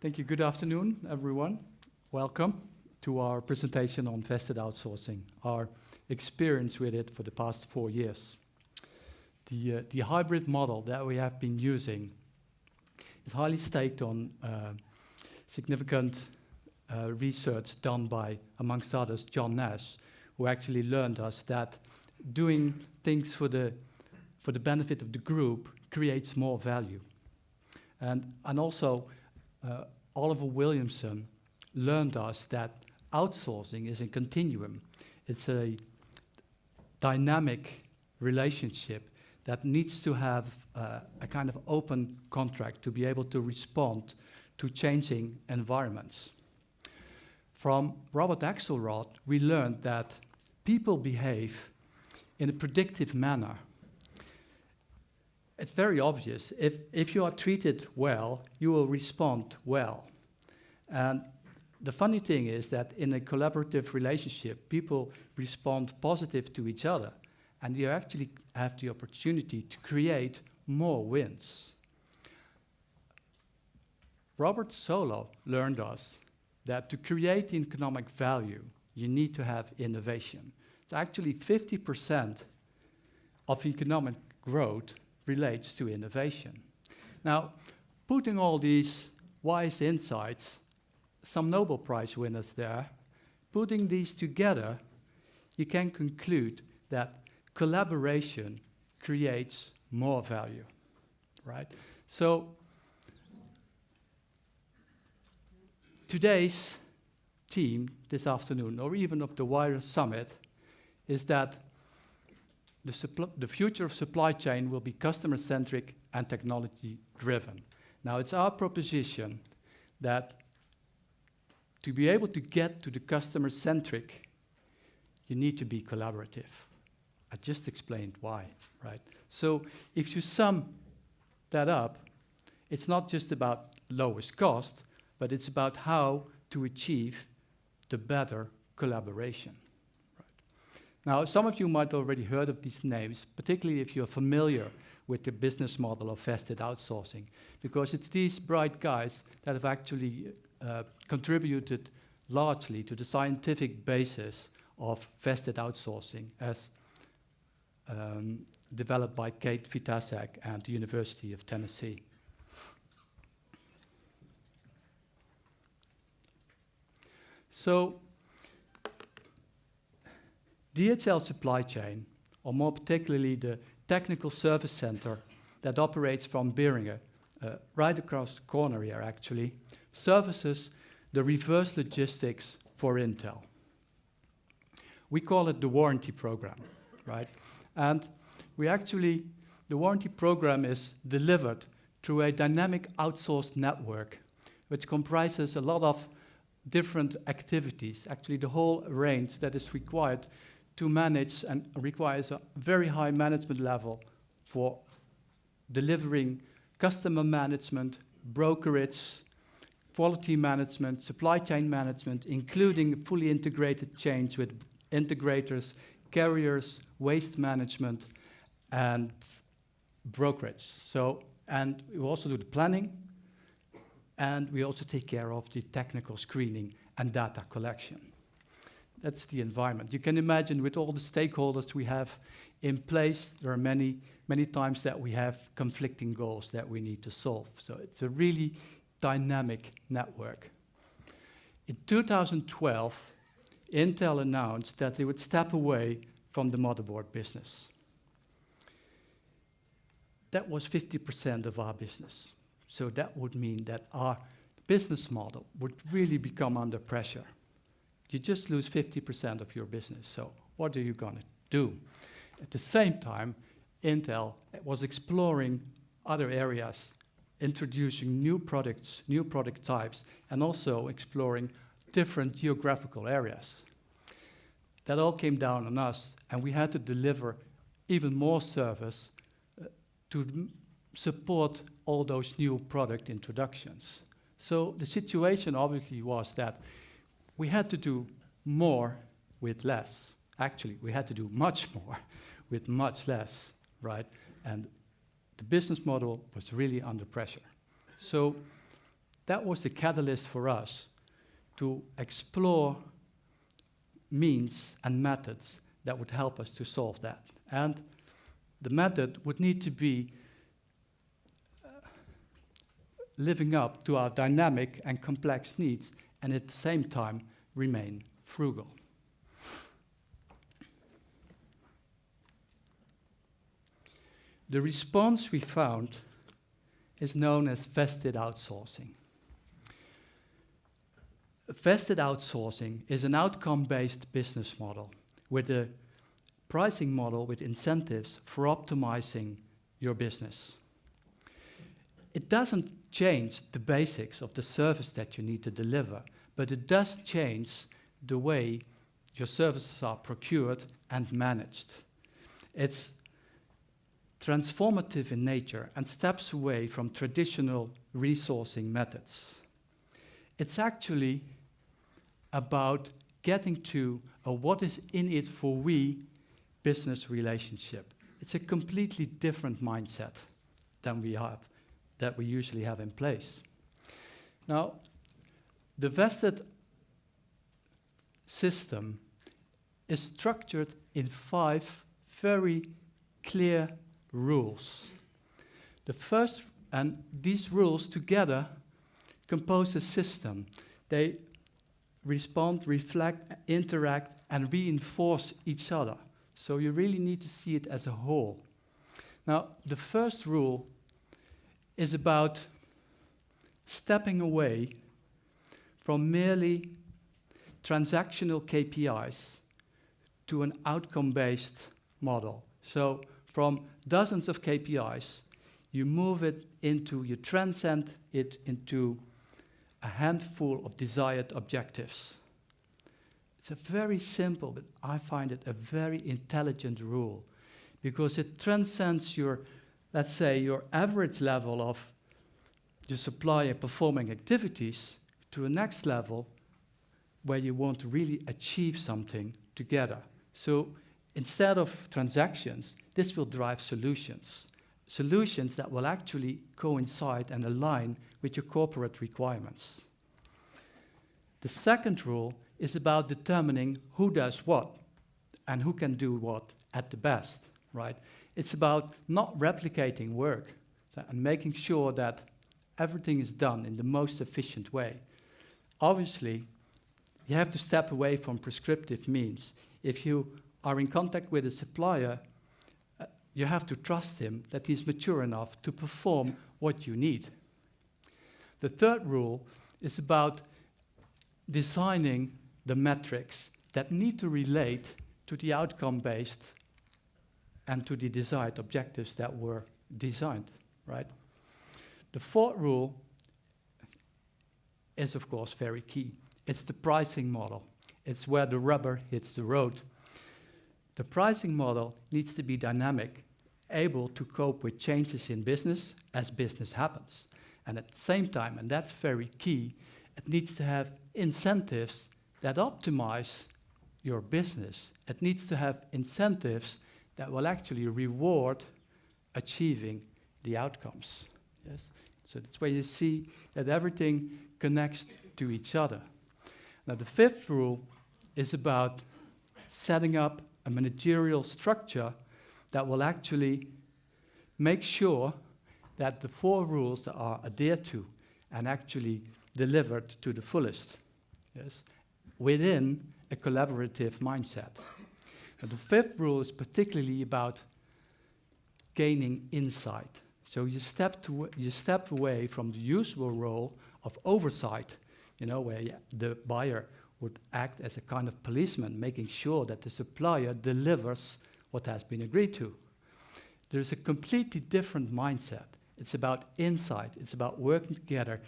Thank you. Good afternoon, everyone. Welcome to our presentation on vested outsourcing, our experience with it for the past 4 years. The hybrid model that we have been using is highly staked on significant research done by, amongst others, John Nash, who actually learned us that doing things for the benefit of the group creates more value. And also, Oliver Williamson learned us that outsourcing is a continuum. It's a dynamic relationship that needs to have a kind of open contract to be able to respond to changing environments. From Robert Axelrod, we learned that people behave in a predictive manner. It's very obvious. If you are treated well, you will respond well. And the funny thing is that in a collaborative relationship, people respond positive to each other, and you actually have the opportunity to create more wins. Robert Solow learned us that to create economic value, you need to have innovation. So actually 50% of economic growth relates to innovation. Now, putting all these wise insights, some Nobel Prize winners there, putting these together, you can conclude that collaboration creates more value, right? So today's theme this afternoon, or even of the wider summit, is that the future of supply chain will be customer-centric and technology-driven. Now, it's our proposition that to be able to get to the customer-centric, you need to be collaborative. I just explained why, right? So if you sum that up, it's not just about lowest cost, but it's about how to achieve the better collaboration. Now, some of you might already heard of these names, particularly if you're familiar with the business model of vested outsourcing, because it's these bright guys that have actually contributed largely to the scientific basis of vested outsourcing as developed by Kate Vitasek and the University of Tennessee. So, DHL supply chain, or more particularly the technical service center that operates from Beringen, right across the corner here actually, services the reverse logistics for Intel. We call it the warranty program, right? And the warranty program is delivered through a dynamic outsourced network, which comprises a lot of different activities, actually the whole range that is required to manage and requires a very high management level for delivering customer management, brokerage, quality management, supply chain management, including fully integrated chains with integrators, carriers, waste management, and brokerage. So, and we also do the planning, and we also take care of the technical screening and data collection. That's the environment. You can imagine with all the stakeholders we have in place, there are many, many times that we have conflicting goals that we need to solve. So it's a really dynamic network. In 2012, Intel announced that they would step away from the motherboard business. That was 50% of our business. So that would mean that our business model would really become under pressure. You just lose 50% of your business, so what are you going to do? At the same time, Intel was exploring other areas, introducing new products, new product types, and also exploring different geographical areas. That all came down on us, and we had to deliver even more service to support all those new product introductions. So the situation obviously was that we had to do more with less. Actually, we had to do much more with much less, right? And the business model was really under pressure. So that was the catalyst for us to explore means and methods that would help us to solve that. And the method would need to be living up to our dynamic and complex needs, and at the same time remain frugal. The response we found is known as vested outsourcing. Vested outsourcing is an outcome-based business model with a pricing model with incentives for optimizing your business. It doesn't change the basics of the service that you need to deliver, but it does change the way your services are procured and managed. It's transformative in nature and steps away from traditional resourcing methods. It's actually about getting to a what is in it for we business relationship. It's a completely different mindset than that we usually have in place. Now, the vested system is structured in 5 very clear rules. The first, and these rules together compose a system. They respond, reflect, interact, and reinforce each other. So you really need to see it as a whole. Now, the first rule is about stepping away from merely transactional KPIs to an outcome-based model. So from dozens of KPIs, you transcend it into a handful of desired objectives. It's a very simple, but I find it a very intelligent rule because it transcends your, let's say, your average level of the supplier performing activities to a next level where you want to really achieve something together. So instead of transactions, this will drive solutions. Solutions that will actually coincide and align with your corporate requirements. The second rule is about determining who does what and who can do what at the best, right? It's about not replicating work and making sure that everything is done in the most efficient way. Obviously, you have to step away from prescriptive means. If you are in contact with a supplier, you have to trust him that he's mature enough to perform what you need. The third rule is about designing the metrics that need to relate to the outcome-based and to the desired objectives that were designed, right? The fourth rule is, of course, very key. It's the pricing model. It's where the rubber hits the road. The pricing model needs to be dynamic, able to cope with changes in business as business happens. And at the same time, and that's very key, it needs to have incentives that optimize your business. It needs to have incentives that will actually reward achieving the outcomes. Yes? So that's where you see that everything connects to each other. Now, the fifth rule is about setting up a managerial structure that will actually make sure that the 4 rules are adhered to and actually delivered to the fullest, yes, within a collaborative mindset. Now, the 5th rule is particularly about gaining insight. So you step away from the usual role of oversight, where the buyer would act as a kind of policeman, making sure that the supplier delivers what has been agreed to. There's a completely different mindset. It's about insight. It's about working together,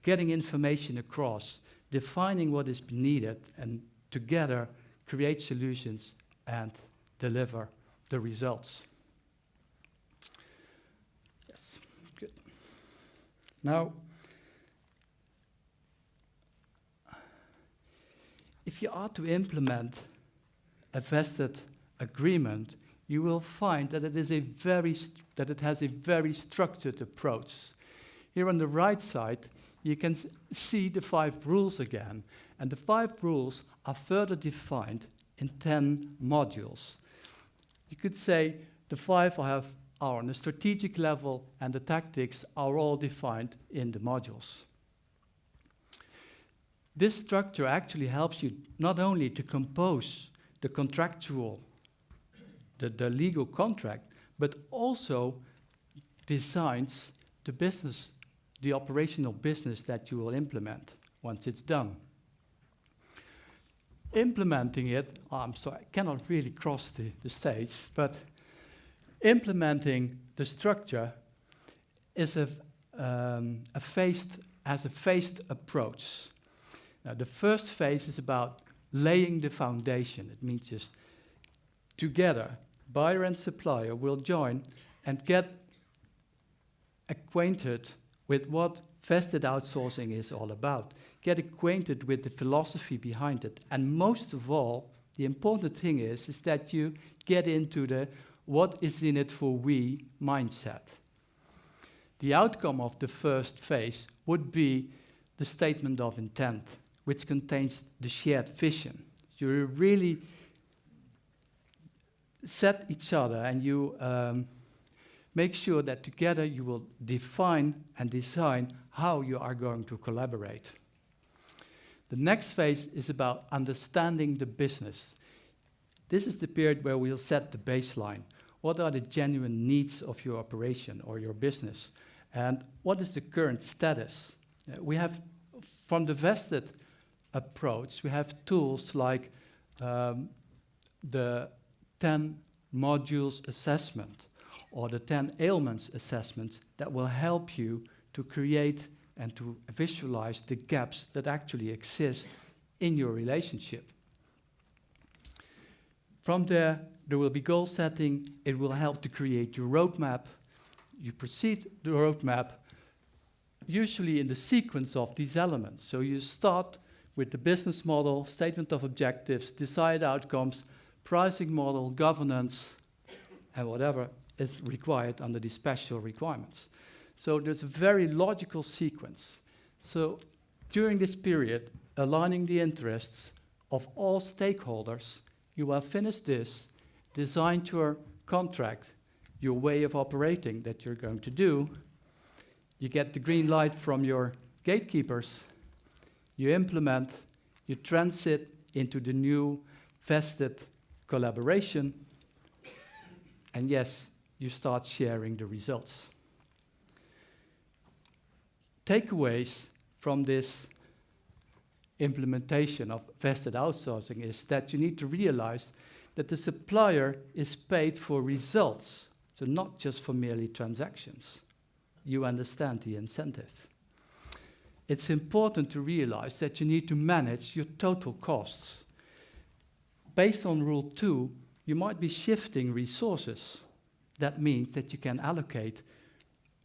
getting information across, defining what is needed, and together create solutions and deliver the results. Yes, good. Now, if you are to implement a vested agreement, you will find that it has a very structured approach. Here on the right side, you can see the 5 rules again. And the 5 rules are further defined in 10 modules. You could say the 5 are on the strategic level, and the tactics are all defined in the modules. This structure actually helps you not only to compose the contractual, the legal contract, but also designs the business, the operational business that you will implement once it's done. Implementing it, I'm sorry, I cannot really cross the stage, but implementing the structure is a phased approach. Now, the first phase is about laying the foundation. It means just together, buyer and supplier will join and get acquainted with what vested outsourcing is all about. Get acquainted with the philosophy behind it. And most of all, the important thing is that you get into the what is in it for we mindset. The outcome of the first phase would be the statement of intent, which contains the shared vision. You really set each other and you make sure that together you will define and design how you are going to collaborate. The next phase is about understanding the business. This is the period where we'll set the baseline. What are the genuine needs of your operation or your business? And what is the current status? We have, from the vested approach, we have tools like the 10 modules assessment or the 10 ailments assessment that will help you to create and to visualize the gaps that actually exist in your relationship. From there will be goal setting. It will help to create your roadmap. You proceed the roadmap usually in the sequence of these elements. So you start with the business model, statement of objectives, desired outcomes, pricing model, governance, and whatever is required under these special requirements. So there's a very logical sequence. So during this period, aligning the interests of all stakeholders, you will finish this, design your contract, your way of operating that you're going to do. You get the green light from your gatekeepers. You implement, you transit into the new vested collaboration, and yes, you start sharing the results. Takeaways from this implementation of vested outsourcing is that you need to realize that the supplier is paid for results, so not just for merely transactions. You understand the incentive. It's important to realize that you need to manage your total costs. Based on Rule 2, you might be shifting resources. That means that you can allocate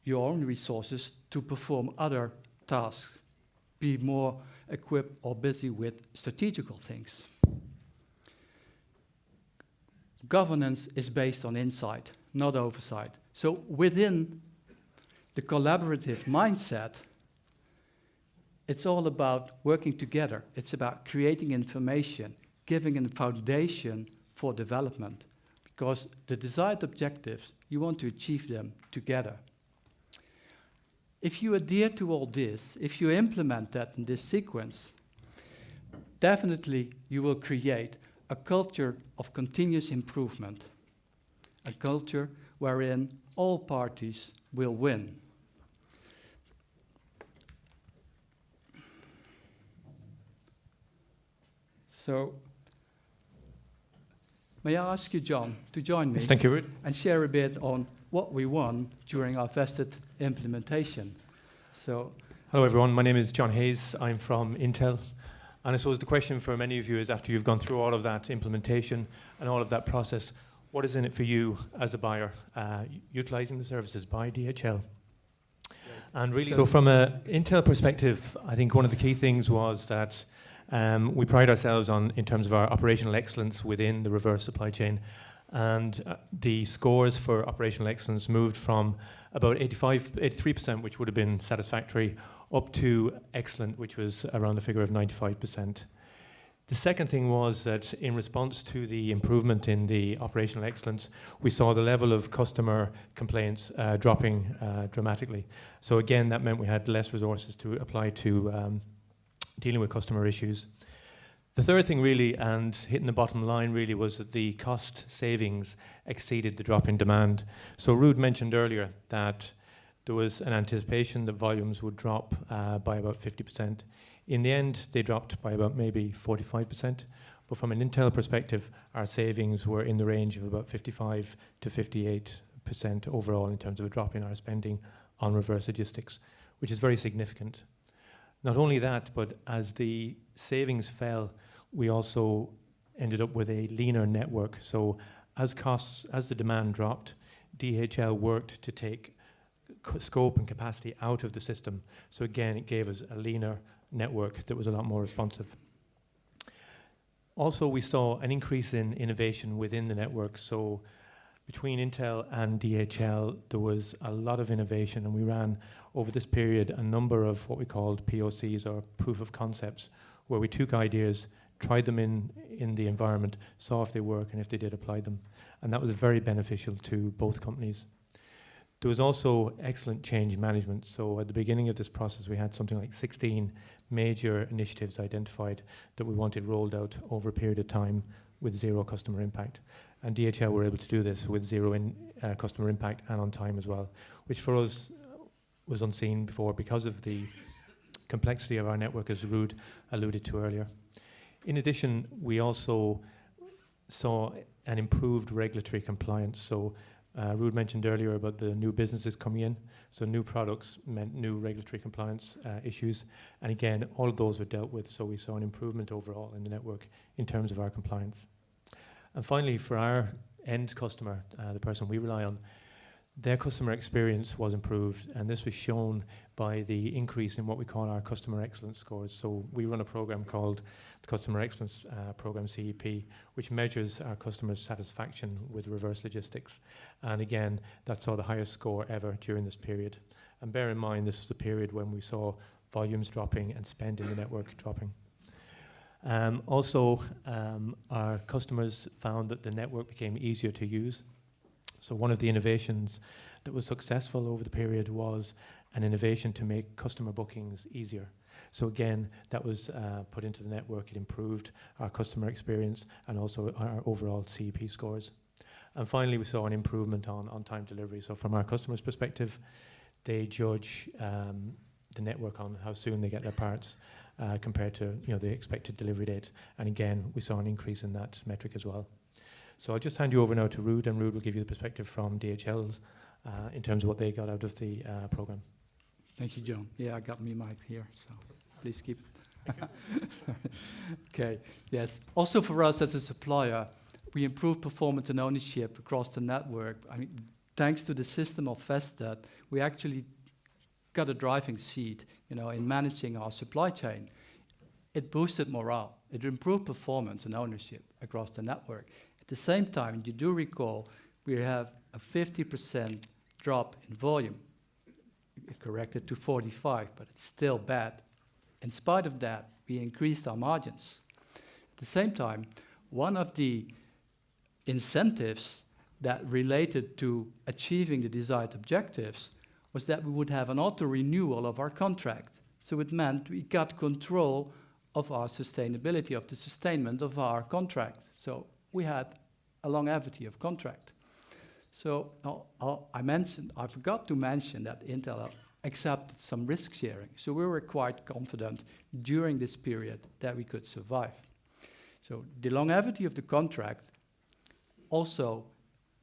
your own resources to perform other tasks, be more equipped or busy with strategical things. Governance is based on insight, not oversight. So within the collaborative mindset, it's all about working together. It's about creating information, giving a foundation for development, because the desired objectives, you want to achieve them together. If you adhere to all this, if you implement that in this sequence, definitely you will create a culture of continuous improvement, a culture wherein all parties will win. So, may I ask you, John, to join me? Yes, thank you, Ruud. And share a bit on what we won during our vested implementation. So, hello, everyone. My name is John Hayes. I'm from Intel. And I suppose the question for many of you is, after you've gone through all of that implementation and all of that process, what is in it for you as a buyer, utilizing the services by DHL? And really, so from an Intel perspective, I think one of the key things was that we pride ourselves on, in terms of our operational excellence within the reverse supply chain. And the scores for operational excellence moved from about 83%, which would have been satisfactory, up to excellent, which was around the figure of 95%. The second thing was that in response to the improvement in the operational excellence, we saw the level of customer complaints dropping dramatically. So again, that meant we had less resources to apply to dealing with customer issues. The third thing really, and hitting the bottom line really, was that the cost savings exceeded the drop in demand. So Ruud mentioned earlier that there was an anticipation that volumes would drop by about 50%. In the end, they dropped by about maybe 45%. But from an Intel perspective, our savings were in the range of about 55 to 58% overall in terms of a drop in our spending on reverse logistics, which is very significant. Not only that, but as the savings fell, we also ended up with a leaner network. So as the demand dropped, DHL worked to take scope and capacity out of the system. So again, it gave us a leaner network that was a lot more responsive. Also, we saw an increase in innovation within the network. So between Intel and DHL, there was a lot of innovation, and we ran over this period a number of what we called POCs, or proof of concepts, where we took ideas, tried them in the environment, saw if they work, and if they did, apply them. And that was very beneficial to both companies. There was also excellent change management. So at the beginning of this process, we had something like 16 major initiatives identified that we wanted rolled out over a period of time with zero customer impact. And DHL were able to do this with zero customer impact and on time as well, which for us was unseen before because of the complexity of our network, as Ruud alluded to earlier. In addition, we also saw an improved regulatory compliance. So Ruud mentioned earlier about the new businesses coming in. So new products meant new regulatory compliance issues. And again, all of those were dealt with. So we saw an improvement overall in the network in terms of our compliance. And finally, for our end customer, the person we rely on, their customer experience was improved. And this was shown by the increase in what we call our customer excellence scores. So we run a program called the Customer Excellence Program, CEP, which measures our customers' satisfaction with reverse logistics. And again, that saw the highest score ever during this period. And bear in mind, this was the period when we saw volumes dropping and spend in the network dropping. Also, our customers found that the network became easier to use. So one of the innovations that was successful over the period was an innovation to make customer bookings easier. So again, that was put into the network. It improved our customer experience and also our overall CEP scores. And finally, we saw an improvement on time delivery. So from our customers' perspective, they judge the network on how soon they get their parts compared to the expected delivery date. And again, we saw an increase in that metric as well. So I'll just hand you over now to Ruud, and Ruud will give you the perspective from DHL in terms of what they got out of the program. Thank you, John. Yeah, I got me mic here, so please keep it. Okay, yes. Also for us as a supplier, we improved performance and ownership across the network. I mean, thanks to the system of Vested, we actually got a driving seat, in managing our supply chain. It boosted morale. It improved performance and ownership across the network. At the same time, you do recall, we have a 50% drop in volume. It corrected to 45, but it's still bad. In spite of that, we increased our margins. At the same time, one of the incentives that related to achieving the desired objectives was that we would have an auto-renewal of our contract. So it meant we got control of our sustainability, of the sustainment of our contract. So we had a longevity of contract. So I forgot to mention that Intel accepted some risk sharing. So we were quite confident during this period that we could survive. So the longevity of the contract also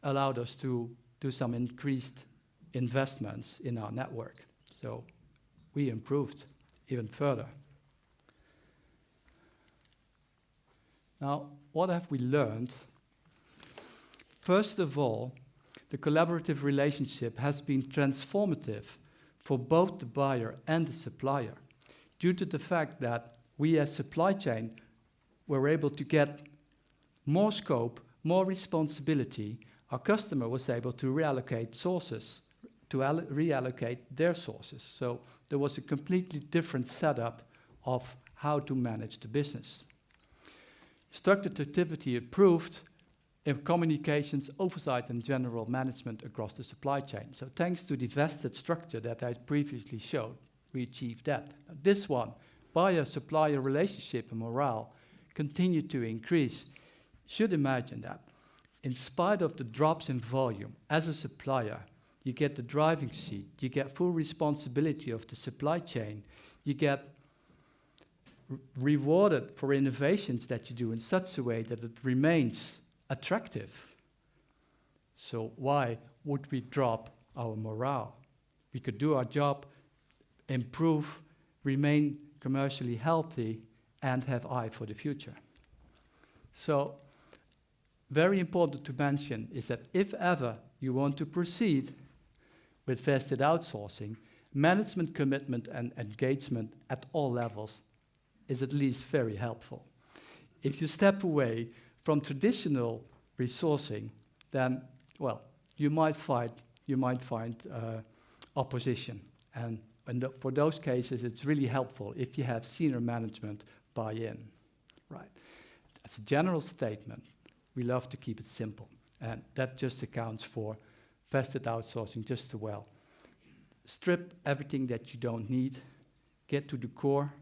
allowed us to do some increased investments in our network. So we improved even further. Now, what have we learned? First of all, the collaborative relationship has been transformative for both the buyer and the supplier, due to the fact that we as supply chain were able to get more scope, more responsibility, our customer was able to reallocate sources, to reallocate their sources. So there was a completely different setup of how to manage the business. Structured activity improved in communications, oversight, and general management across the supply chain. So thanks to the vested structure that I previously showed, we achieved that. Now, this one, buyer-supplier relationship and morale, continued to increase. You should imagine that. In spite of the drops in volume, as a supplier, you get the driving seat, you get full responsibility of the supply chain, you get rewarded for innovations that you do in such a way that it remains attractive. So why would we drop our morale? We could do our job, improve, remain commercially healthy, and have eye for the future. So very important to mention is that if ever you want to proceed with vested outsourcing, management commitment and engagement at all levels is at least very helpful. If you step away from traditional resourcing, then, well, you might find opposition. And for those cases, it's really helpful if you have senior management buy in. Right. As a general statement, we love to keep it simple. And that just accounts for vested outsourcing just as well. Strip everything that you don't need, get to the core,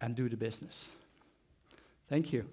and do the business. Thank you.